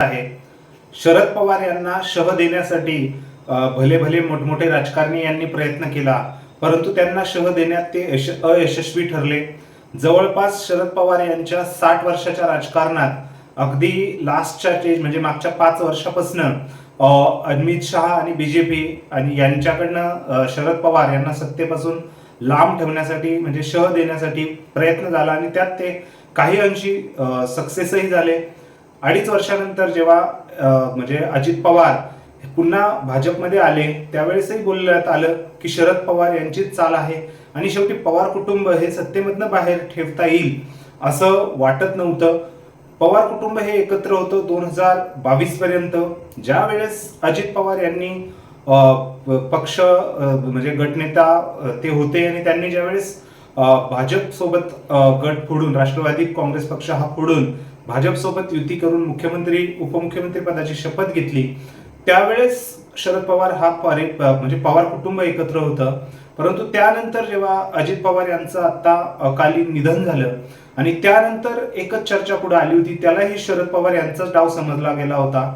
आहे. शरद पवार यांना शह देण्यासाठी भले भले मोठमोठे राजकारणी यांनी प्रयत्न केला, परंतु त्यांना शह देण्यात ते अयशस्वी ठरले. जवळपास शरद पवार यांच्या 60 वर्षाच्या राजकारणात अगदी लास्टच्या स्टेज म्हणजे मागच्या 5 वर्षापासून अमित शहा आणि बीजेपी आणि यांच्याकडनं शरद पवार यांना सत्तेपासून लांब ठेवण्यासाठी म्हणजे शह देण्यासाठी प्रयत्न झाला आणि त्यात ते काही अंशी सक्सेसही झाले. 2.5 वर्षानंतर जेव्हा म्हणजे अजित पवार पुन्हा भाजपमध्ये आले त्यावेळेसही बोलण्यात आलं की शरद पवार यांचीच चाल आहे आणि शेवटी पवार कुटुंब हे सत्तेमधनं बाहेर ठेवता येईल असं वाटत नव्हतं. पवार कुटुंब हे एकत्र होतं 2022 पर्यंत, ज्या वेळेस अजित पवार यांनी पक्ष म्हणजे गटनेता ते होते आणि त्यांनी ज्यावेळेस भाजप सोबत गट फोडून राष्ट्रवादी काँग्रेस पक्ष हा फोडून भाजप सोबत युती करून मुख्यमंत्री उपमुख्यमंत्री पदाची शपथ घेतली, त्यावेळेस शरद पवार हा म्हणजे पवार कुटुंब एकत्र होतं. परंतु त्यानंतर जेव्हा अजित पवार यांचं आता अकाली निधन झालं आणि त्यानंतर एकच चर्चा पुढे आली होती, त्यालाही शरद पवार यांचाच डाव समजला गेला होता.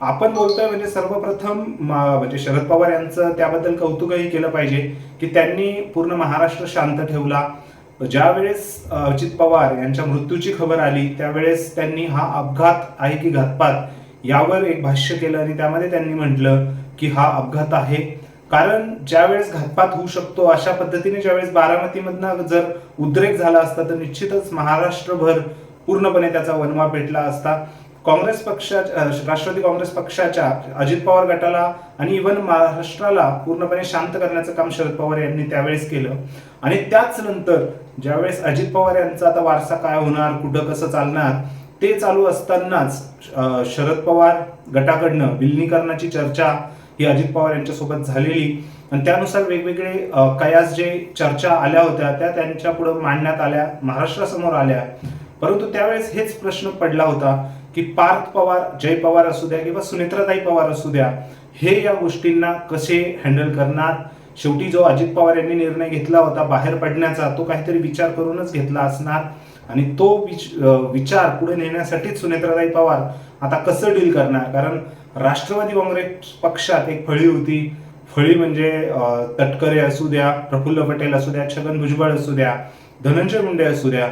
आपण बोलतोय म्हणजे सर्वप्रथम म्हणजे शरद पवार यांचं त्याबद्दल कौतुकही केलं पाहिजे की त्यांनी पूर्ण महाराष्ट्र शांत ठेवला. ज्या वेळेस अजित पवार यांच्या मृत्यूची खबर आली त्यावेळेस त्यांनी हा अपघात आहे की घातपात यावर एक भाष्य केलं आणि त्यामध्ये त्यांनी म्हटलं की हा अपघात आहे, कारण ज्यावेळेस घातपात होऊ शकतो अशा पद्धतीने ज्यावेळेस बारामतीमधनं जर उद्रेक झाला असता तर निश्चितच महाराष्ट्रभर पूर्णपणे त्याचा वणवा पेटला असता. काँग्रेस पक्षाच्या राष्ट्रवादी काँग्रेस पक्षाच्या अजित पवार गटाला आणि इव्हन महाराष्ट्राला पूर्णपणे शांत करण्याचं काम शरद पवार यांनी त्यावेळेस केलं. आणि त्याच नंतर ज्यावेळेस अजित पवार यांचा आता वारसा काय होणार, कुठं कसं चालणार ते चालू असतानाच शरद पवार गटाकडनं विलिनीकरणाची चर्चा ही अजित पवार यांच्यासोबत झालेली आणि त्यानुसार वेगवेगळे कयास जे चर्चा आल्या होत्या त्या त्यांच्या पुढे मांडण्यात आल्या, महाराष्ट्रासमोर आल्या. परंतु त्यावेळेस हेच प्रश्न पडला होता की पार्थ पवार, जय पवार असू द्या किंवा सुनेत्राताई पवार असू द्या, हे या गोष्टींना कसे हँडल करणार. शेवटी जो अजित पवार यांनी निर्णय घेतला होता बाहेर पडण्याचा तो काहीतरी विचार करूनच घेतला असणार आणि तो विचार पुढे नेण्यासाठीच सुनेत्राताई पवार आता कसं डील करणार. कारण राष्ट्रवादी काँग्रेस पक्षात एक फळी होती, फळी म्हणजे तटकरे असू द्या, प्रफुल्ल पटेल असू द्या, छगन भुजबळ असू द्या, धनंजय मुंडे असू द्या,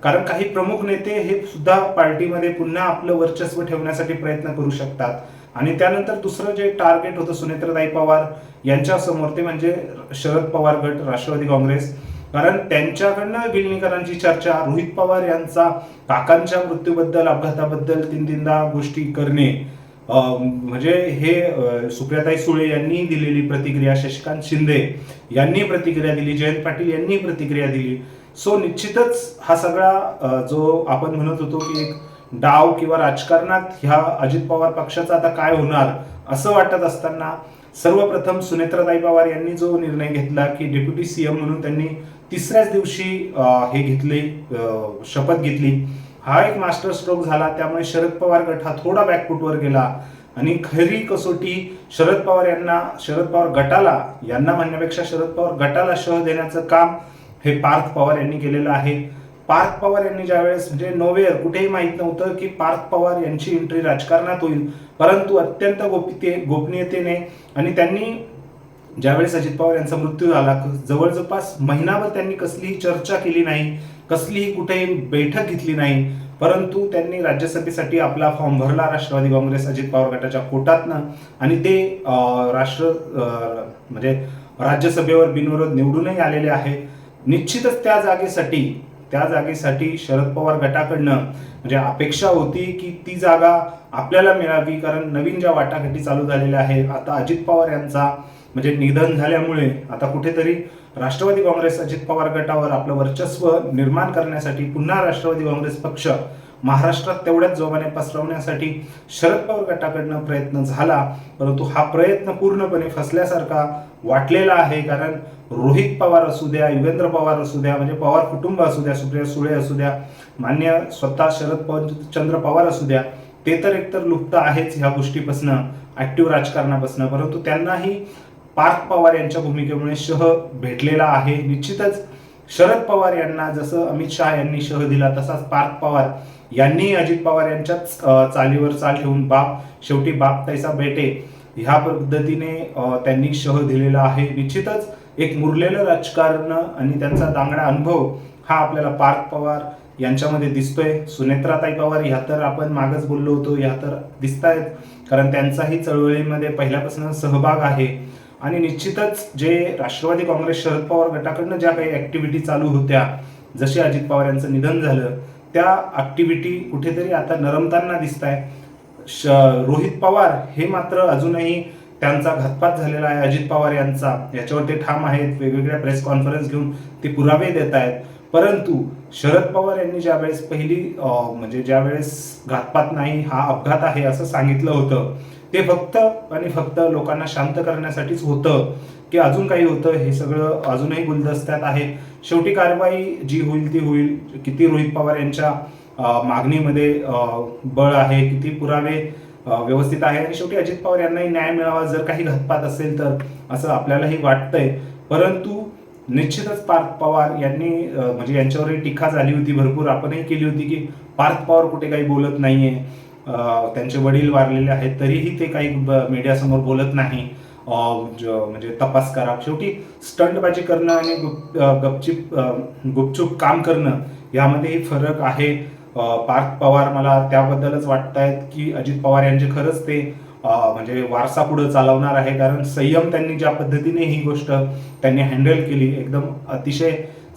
कारण काही प्रमुख नेते हे सुद्धा पार्टीमध्ये पुन्हा आपलं वर्चस्व ठेवण्यासाठी प्रयत्न करू शकतात. आणि त्यानंतर दुसरं जे टार्गेट होतं सुनेत्राताई पवार यांच्या समोर ते म्हणजे शरद पवार गट राष्ट्रवादी काँग्रेस, कारण त्यांच्याकडनं विलिनीकरणाची चर्चा, रोहित पवार यांचा काकांच्या मृत्यूबद्दल अपघाताबद्दल 3-3दा गोष्टी करणे, म्हणजे हे सुप्रियाताई सुळे यांनी दिलेली प्रतिक्रिया, शशिकांत शिंदे यांनी प्रतिक्रिया दिली, जयंत पाटील यांनी प्रतिक्रिया दिली. सो निश्चितच हा सगळा जो आपण म्हणत होतो की एक डाव किंवा राजकारणात ह्या अजित पवार पक्षाचा आता काय होणार असं वाटत असताना सर्वप्रथम सुनेत्राताई पवार यांनी जो निर्णय घेतला की डेप्युटी सीएम म्हणून त्यांनी 3ऱ्याच दिवशी हे घेतले, शपथ घेतली, हा एक मास्टर स्ट्रोक झाला. त्यामुळे शरद पवार गट हा थोडा बॅकफुटवर गेला आणि खरी कसोटी शरद पवार गटाला यांना म्हणण्यापेक्षा शरद पवार गटाला शह देण्याचं काम हे पार्थ पवार यांनी केलेलं आहे. पार्थ पवार यांनी ज्यावेळेस म्हणजे नोवेअर कुठेही माहित नव्हतं की पार्थ पवार यांची एंट्री राजकारणात होईल, परंतु अत्यंत गोपनीयतेने आणि त्यांनी ज्यावेळेस अजित पवार यांचा मृत्यू झाला जवळजवळ महिनाभर त्यांनी कसलीही चर्चा केली नाही, कसलीही कुठेही बैठक घेतली नाही, परंतु त्यांनी राज्यसभेसाठी आपला फॉर्म भरला राष्ट्रवादी काँग्रेस अजित पवार गटाच्या कोटातनं आणि ते म्हणजे राज्यसभेवर बिनविरोध निवडूनही आलेले आहे. निश्चितच त्या जागेसाठी शरद पवार गटाकडनं म्हणजे अपेक्षा होती की ती जागा आपल्याला मिळावी, कारण नवीन ज्या वाटाघाटी चालू झालेल्या आहे आता अजित पवार यांचा म्हणजे निधन झाल्यामुळे आता कुठेतरी राष्ट्रवादी काँग्रेस अजित पवार गटावर आपलं वर्चस्व निर्माण करण्यासाठी पुन्हा राष्ट्रवादी काँग्रेस पक्ष महाराष्ट्रात तेवढ्याच जोमाने पसरवण्यासाठी शरद पवार गटाकडनं प्रयत्न झाला, परंतु हा प्रयत्न पूर्णपणे फसल्यासारखा वाटलेला आहे. कारण रोहित पवार असू द्या, युगेंद्र पवार असू द्या, म्हणजे पवार कुटुंब असू द्या, सुप्रिया सुळे असू द्या, मान्य स्वतः शरदचंद्र पवार असू द्या, ते तर एकतर लुप्त आहेच ह्या गोष्टीपासून, ऍक्टिव्ह राजकारणापासून, परंतु त्यांनाही पार्थ पवार यांच्या भूमिकेमुळे शह भेटलेला आहे. निश्चितच शरद पवार यांना जसं अमित शहा यांनी शह दिला तसाच पार्थ पवार यांनी अजित पवार यांच्याच चालीवर चाल ठेवून शेवटी बाप तैसा बेटे ह्या पद्धतीने त्यांनी शह दिलेला आहे. निश्चितच एक मुरलेलं राजकारण आणि त्यांचा दांगडा अनुभव हा आपल्याला पार्थ पवार यांच्यामध्ये दिसतोय. सुनेत्राताई पवार ह्या तर आपण मागच बोललो होतो, ह्या तर दिसत आहेत, कारण त्यांचाही चळवळीमध्ये पहिल्यापासून सहभाग आहे. आणि निश्चितच जे राष्ट्रवादी काँग्रेस शरद पवार गटाकडनं ज्या काही ऍक्टिव्हिटी चालू होत्या, जसे अजित पवार यांचं निधन झालं, त्या ऍक्टिव्हिटी कुठेतरी आता नरमताना दिसत आहे. रोहित पवार हे मात्र अजूनही त्यांचा घातपात झालेला आहे अजित पवार यांचा, याच्यावर ते ठाम आहेत, वेगवेगळ्या प्रेस कॉन्फरन्स घेऊन ते पुरावे देत आहेत. परंतु शरद पवार यांनी ज्यावेळेस ज्यावेळेस घातपात नाही, हा अपघात आहे असं सांगितलं होतं, ते फक्त आणि फक्त लोकांना शांत करण्यासाठीच होतं की अजून काही होतं, हे सगळं अजूनही गुलदस्त्यात आहे. शेवटी कारवाई जी होईल ती होईल. किती रोहित पवार यांच्या मागणीमध्ये बळ आहे, किती पुरावे व्यवस्थित आहे, आणि शेवटी अजित पवार यांनाही न्याय मिळावा जर काही घातपात असेल तर, असं आपल्यालाही वाटतंय. परंतु निश्चितच पार्थ पवार यांनी यांच्यावरही टीका झाली होती भरपूर, आपणही केली होती की पार्थ पवार कुठे काही बोलत नाहीये, त्यांचे वडील वारलेले आहेत तरीही ते काही मीडियासमोर बोलत नाही, तपास करा. शेवटी स्टंटबाजी करणं आणि गुपचूप काम करणं यामध्येही फरक आहे. पार्थ पवार मला त्याबद्दलच वाटतायत की अजित पवार यांचे खरंच ते वारसा पुढे चालवणार आहे, कारण संयम त्यांनी ज्या पद्धतीने ही गोष्ट त्यांनी हँडल केली, एकदम अतिशय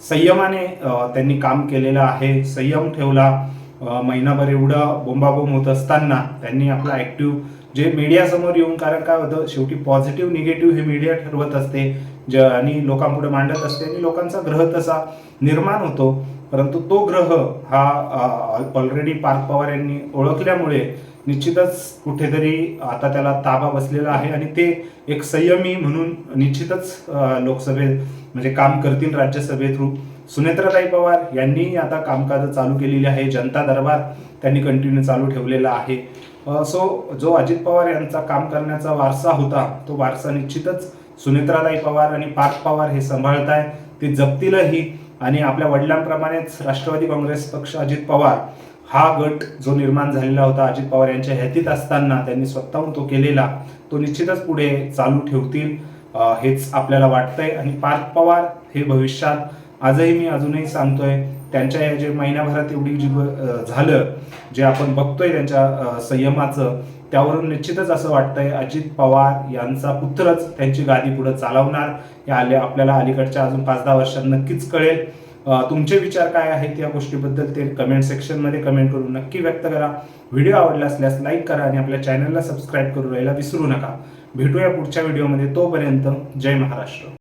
संयमाने त्यांनी काम केलेलं आहे, संयम ठेवला. महिनाभर एवढा बोंबाबोंब होत असताना त्यांनी आपला ऍक्टिव्ह जे मीडिया समोर येऊन, कारण काय होतं शेवटी पॉझिटिव्ह निगेटिव्ह हे मीडिया ठरवत असते आणि लोकांपुढे मांडत असते, आणि लोकांचा ग्रह तसा निर्माण होतो. परंतु तो ग्रह हा ऑलरेडी पार्थ पवार यांनी ओळखल्यामुळे निश्चितच कुठेतरी आता त्याला ताबा बसलेला आहे, आणि ते एक संयमी म्हणून निश्चितच लोकसभेत काम करतील राज्यसभे थ्रू. सुनेत्राताई पवार यांनी आता कामकाज चालू केलेली आहे, जनता दरबार त्यांनी कंटिन्यू चालू ठेवलेला आहे. जो अजित पवार यांचा काम करण्याचा वारसा होता, तो वारसा निश्चितच सुनेत्राताई पवार आणि पार्थ पवार हे सांभाळताय, ते जपतीलही. आणि आपल्या वडिलांप्रमाणेच राष्ट्रवादी काँग्रेस पक्ष अजित पवार हा गट जो निर्माण झालेला होता अजित पवार यांच्या हयातीत असताना त्यांनी स्वतःहून तो केलेला, तो निश्चितच पुढे चालू ठेवतील हेच आपल्याला वाटतंय. आणि पार्थ पवार हे भविष्यात आजही अजूनही सांगतोय, त्यांच्या या जे महिन्याभरात एवढी झालं जे आपण बघतोय त्यांच्या संयमाचं, त्यावरून निश्चितच असं वाटतंय अजित पवार यांचा पुत्रच त्यांची गादी पुढे चालवणार. आपल्याला अलीकडच्या अजून 5-10 वर्षात नक्कीच कळेल. तुमचे विचार काय आहेत या गोष्टीबद्दल ते कमेंट सेक्शनमध्ये कमेंट करून नक्की व्यक्त करा. व्हिडिओ आवडला असल्यास लाईक करा आणि आपल्या चॅनलला सबस्क्राईब करून राहायला विसरू नका. भेटूया पुढच्या व्हिडिओमध्ये. तोपर्यंत जय महाराष्ट्र.